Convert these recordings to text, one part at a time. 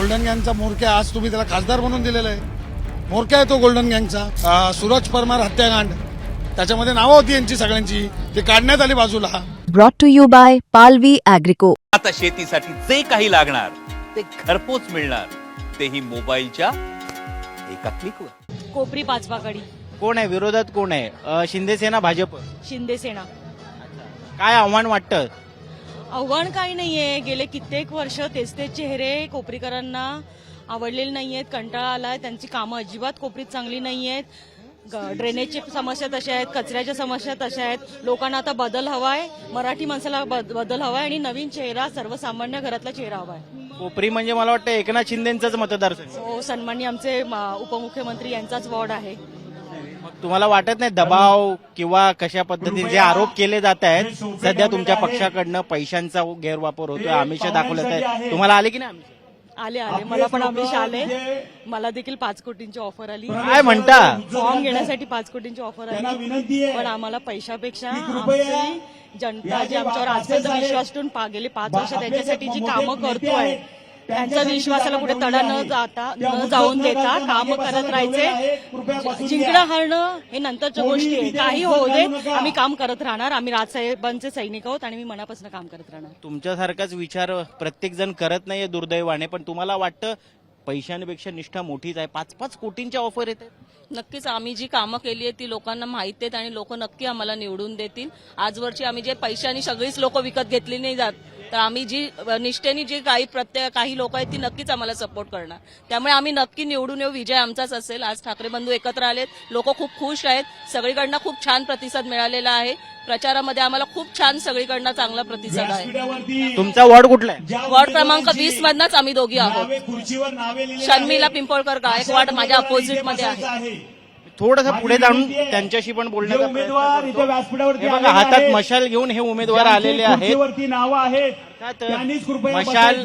Golden गँगचा मोरक्या आज तुम्ही त्याला खासदार म्हणून दिलेला आहे. मोरक्या आहे तो गोल्डन गँगचा. सूरज परमार हत्याकांड त्याच्यामध्ये नावं होती यांची सगळ्यांची, ती काढण्यात आली बाजूला. Brought to you by Palvi Agrico. आता शेतीसाठी जे काही लागणार ते घरपोच मिळणार, तेही मोबाईलच्या एका क्लिकवर. कोपरी पाचवाकडी. कोण आहे विरोधात, कोण आहे? शिंदे सेना, भाजप? शिंदे सेना. काय आव्हान वाटतं? आव्हान काही नाहीये. गेले कित्येक वर्ष तेच चेहरे कोपरीकरांना आवडलेले नाहीयेत, कंटाळा आलाय. त्यांची कामं अजिबात कोपरीत चांगली नाहीयेत. ड्रेनेजची समस्या तशा आहेत, कचऱ्याच्या समस्या तशा आहेत. लोकांना आता बदल हवाय, मराठी माणसाला बदल हवाय आणि नवीन चेहरा, सर्वसामान्य घरातला चेहरा हवाय. कोपरी म्हणजे मला वाटतं एकनाथ शिंदेंचाच मतदारसंघ. हो, सन्माननीय आमचे उपमुख्यमंत्री यांचाच वॉर्ड आहे. मग तुम्हाला वाटत नाही दबाव किंवा कशा पद्धतीने जे आरोप केले जात आहेत सध्या तुमच्या पक्षाकडनं पैशांचा गैरवापर होतोय, आमिष दाखवलं आहे, तुम्हाला आले की नाही आमिष? आले मला पण आमिष आले. मला देखील 5 कोटींची ऑफर आली. काय म्हणता? फॉर्म घेण्यासाठी 5 कोटींची ऑफर आली. पण आम्हाला पैशापेक्षा आमची जनता जी आमच्यावर आजपर्यंत विश्वास ठेवून गेली 5 वर्ष त्यांच्यासाठी जी कामं करतोय, त्यांचा विश्वासाला कुठे तडा न जाऊन देता कामं करत राहायचे. जिंकणं हारणं हे नंतरच्या गोष्टी आहे. काही होऊ दे, आम्ही काम करत राहणार. आम्ही राजसाहेबांचे सैनिक आहोत आणि मी मनापासून काम करत राहणार. तुमच्यासारखाच विचार प्रत्येक जण करत नाहीये दुर्दैवाने, पण तुम्हाला वाटतं पैशांपेक्षा निष्ठा मोठीच आहे? 5-5 कोटींच्या ऑफर येतात. नक्कीच आम्ही जी कामं केली आहेत ती लोकांना माहित आहेत आणि लोक नक्की आम्हाला निवडून देतील. आजवरची आम्ही जे पैशानी सगळीच लोक विकत घेतली नाही जात, तर आम्ही जी निष्ठेने जी काही लोक आहेत ती नक्कीच आम्हाला सपोर्ट करणार. त्यामुळे आम्ही नक्की निवडून येऊ. विजय आमचाच असेल. आज ठाकरे बंधू एकत्र आलेत, लोक खूप खुश आहेत. सगळीकडनं खूप छान प्रतिसाद मिळालेला आहे. प्रचारामध्ये आम्हाला खूप छान सगळीकडनं चांगला प्रतिसाद आहे. तुमचा वॉर्ड कुठला आहे? वॉर्ड क्रमांक 20 मधनच आम्ही दोघी आहोत. शर्मिला पिंपळकर गायकवाड माझ्या अपोजिट मध्ये आहे. थोडंसं पुढे जाऊन त्यांच्याशी पण बोलण्याचा प्रयत्न करतो. हे बघा, हातात मशाल घेऊन हे उमेदवार आलेले आहेत. मशाल,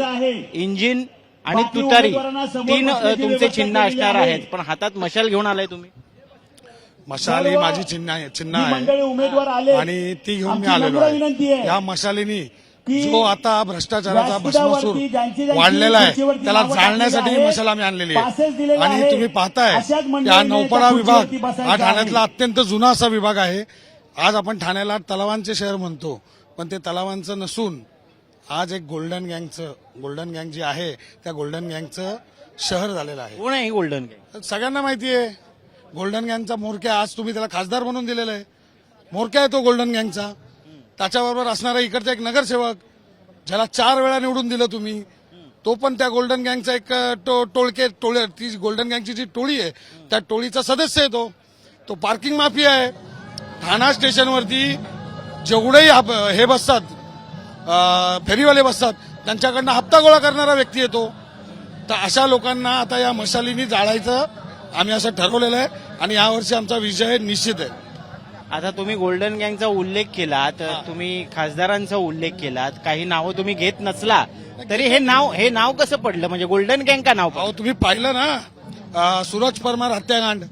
इंजिन आणि तुतारी 3 तुमचे चिन्ह असणार आहेत, पण हातात मशाल घेऊन आलाय तुम्ही. मशाल ही माझी चिन्ह आहे आणि ती घेऊन मी आलेलो आहे. या मशालीनी जो आता भ्रष्टाचाराचा भस्मासूर वाढलेला आहे त्याला जाळण्यासाठी ही मशाल आम्ही आणलेली आहे. आणि तुम्ही पाहताय हा नौपाडा विभाग हा ठाण्यातला अत्यंत जुना असा विभाग आहे. आज आपण ठाण्याला तलावांचे शहर म्हणतो, पण ते तलावांचं नसून आज एक गोल्डन गँग जी आहे त्या गोल्डन गँगचं शहर झालेलं आहे. कोण आहे ही गोल्डन गँग? सगळ्यांना माहिती आहे. गोल्डन गँगचा मोरक्या आज तुम्ही त्याला खासदार म्हणून दिलेला आहे. मोरक्या आहे तो गोल्डन गँगचा. त्याच्याबरोबर असणारा इकडचा एक नगरसेवक ज्याला 4 वेळा निवडून दिलं तुम्ही, तो पण त्या गोल्डन गँगचा एक ती गोल्डन गँगची जी टोळी आहे त्या टोळीचा सदस्य आहे. तो पार्किंग माफिया आहे. ठाणा स्टेशनवरती जेवढेही हे बसतात, फेरीवाले बसतात, त्यांच्याकडनं हप्ता गोळा करणारा व्यक्ती येतो. तर अशा लोकांना आता या मशालीनी जाळायचं आम्ही असं ठरवलेलं आहे आणि यावर्षी आमचा विजय निश्चित आहे. आता तुम्ही गोल्डन गँगचा उल्लेख केलात, तुम्ही खासदारांचा उल्लेख केलात, काही नावं तुम्ही घेत नसला तरी हे नाव कसं पडलं? म्हणजे गोल्डन गँग का नाव? अहो, तुम्ही पाहिलं ना, सूरज परमार हत्याकांड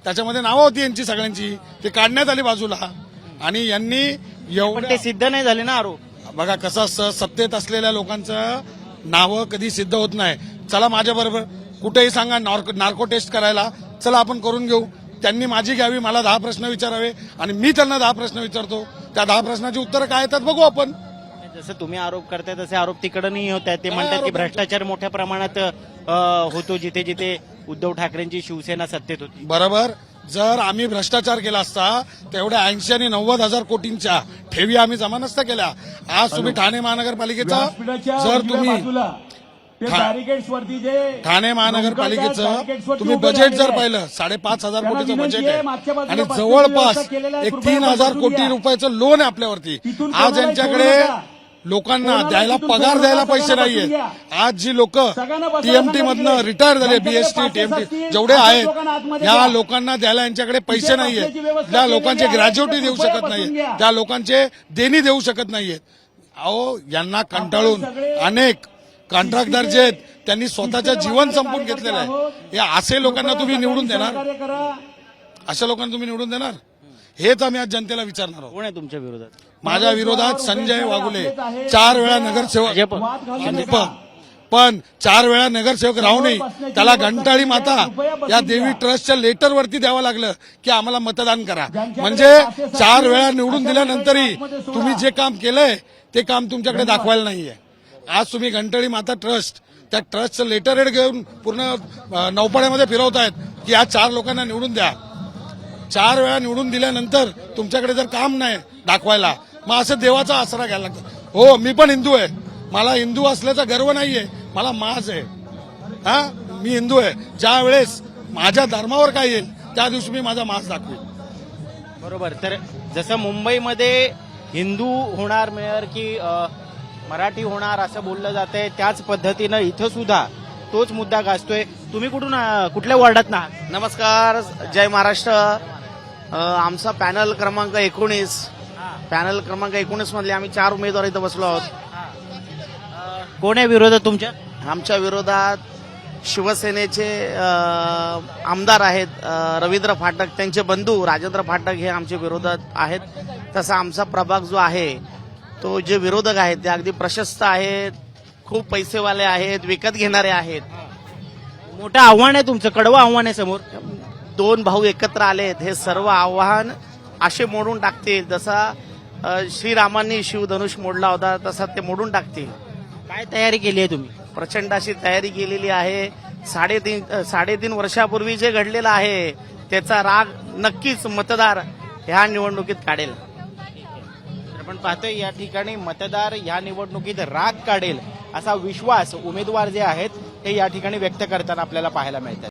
त्याच्यामध्ये नावं होती यांची सगळ्यांची, ती काढण्यात आली बाजूला. आणि यांनी पण ते सिद्ध नाही झाले ना आरोप. बघा कसं असतं, सत्तेत असलेल्या लोकांचं नावं कधी सिद्ध होत नाही. चला माझ्या बरोबर कुठेही सांगा नार्को टेस्ट करायला, चला आपण करून घेऊ. त्यांनी माझी घ्यावी, मला 10 प्रश्न विचारावे आणि मी त्यांना 10 प्रश्न विचारतो. त्या 10 प्रश्नाची उत्तरं काय येतात बघू आपण. जसं तुम्ही आरोप करताय तसे आरोप तिकडनंही होत आहेत. ते म्हणतात की भ्रष्टाचार मोठ्या प्रमाणात होतो जिथे जिथे उद्धव ठाकरेंची शिवसेना सत्तेत होती. बरोबर. जर आम्ही भ्रष्टाचार केला असता तर एवढ्या 80 आणि 90,000 कोटींच्या ठेवी आम्ही जमा नसत्या केल्या. आज तुम्ही ठाणे महानगरपालिकेचा जर तुम्ही ठाणे महानगरपालिकेचं तुम्ही बजेट जर पाहिलं 5,500 कोटीचं बजेट आहे आणि जवळपास एक 3,000 कोटी रुपयाचं लोन आहे आपल्यावरती. आज यांच्याकडे लोकांना द्यायला पगार द्यायला पैसे नाहीये. आज जी लोक टीएमटी मधनं रिटायर झाले, बीएसटी टीएमटी जेवढे आहेत, या लोकांना द्यायला यांच्याकडे पैसे नाहीयेत. त्या लोकांचे ग्रॅज्युटी देऊ शकत नाहीये, त्या लोकांचे देणी देऊ शकत नाहीयेत. अहो, यांना कंटाळून अनेक कॉन्ट्रॅक्टर जे आहेत त्यांनी स्वतःचं जीवन संपवून घेतलेलं आहे. या असे लोकांना तुम्ही निवडून देणार? अशा लोकांना तुम्ही निवडून देणार? हेच आम्ही आज जनतेला विचारणार आहोत. कोण आहे तुमच्या विरोधात? माझ्या विरोधात संजय वाघुले 4 वेळा नगरसेवक, पण 4 वेळा नगरसेवक राहूनही त्याला घंटाळी माता या देवी ट्रस्टच्या लेटरवरती द्यावं लागलं की आम्हाला मतदान करा. म्हणजे 4 वेळा निवडून दिल्यानंतरही तुम्ही जे काम केलंय ते काम तुमच्याकडे दाखवायला नाहीये. आज तुम्ही घंटाळी माता ट्रस्ट त्या ट्रस्टचं लेटर हेड घेऊन पूर्ण नौपाड्यामध्ये फिरवतायत की या 4 लोकांना निवडून द्या. 4 वेळा निवडून दिल्यानंतर तुमच्याकडे जर काम नाही दाखवायला, मग असं देवाचा आसरा घ्यायला लागतो. हो, मी पण हिंदू आहे, मला हिंदू असल्याचा गर्व नाहीये, मला माज आहे. हा, मी हिंदू आहे. ज्या वेळेस माझ्या धर्मावर काय येईल त्या दिवशी मी माझा माज दाखवेन. बरोबर. तर जसं मुंबईमध्ये हिंदू होणार मेयर की मराठी होणार असं बोललं जातंय, त्याच पद्धतीनं इथं सुद्धा तोच मुद्दा गाजतोय. तुम्ही कुठल्या वॉर्डात ना? नमस्कार, जय महाराष्ट्र. आमचा पॅनल क्रमांक 19 मधले आम्ही 4 उमेदवार इथं बसलो आहोत. कोण आहे विरोधात तुमच्या? आमच्या विरोधात शिवसेनेचे आमदार आहेत रवींद्र फाटक, त्यांचे बंधू राजेंद्र फाटक हे आमच्या विरोधात आहेत. तसा आमचा प्रभाग जो आहे तो जे विरोधक आहेत ते अगदी प्रशस्त आहेत, खूप पैसेवाले आहेत, विकत घेणारे आहेत. मोठं आव्हान आहे तुमचं, कडवं आव्हान आहे समोर. 2 भाऊ एकत्र आलेत, हे सर्व आव्हान असे मोडून टाकतील. जसा श्रीरामांनी शिवधनुष मोडला होता तसा ते मोडून टाकतील. काय तयारी केली आहे तुम्ही? प्रचंड अशी तयारी केलेली आहे. 3.5 वर्षापूर्वी जे घडलेलं आहे त्याचा राग नक्कीच मतदार ह्या निवडणुकीत काढेल. आपण पाहतोय या ठिकाणी मतदार या निवडणुकीत राग काढेल असा विश्वास उमेदवार जे आहेत ते या ठिकाणी व्यक्त करताना आपल्याला पाहायला मिळतात.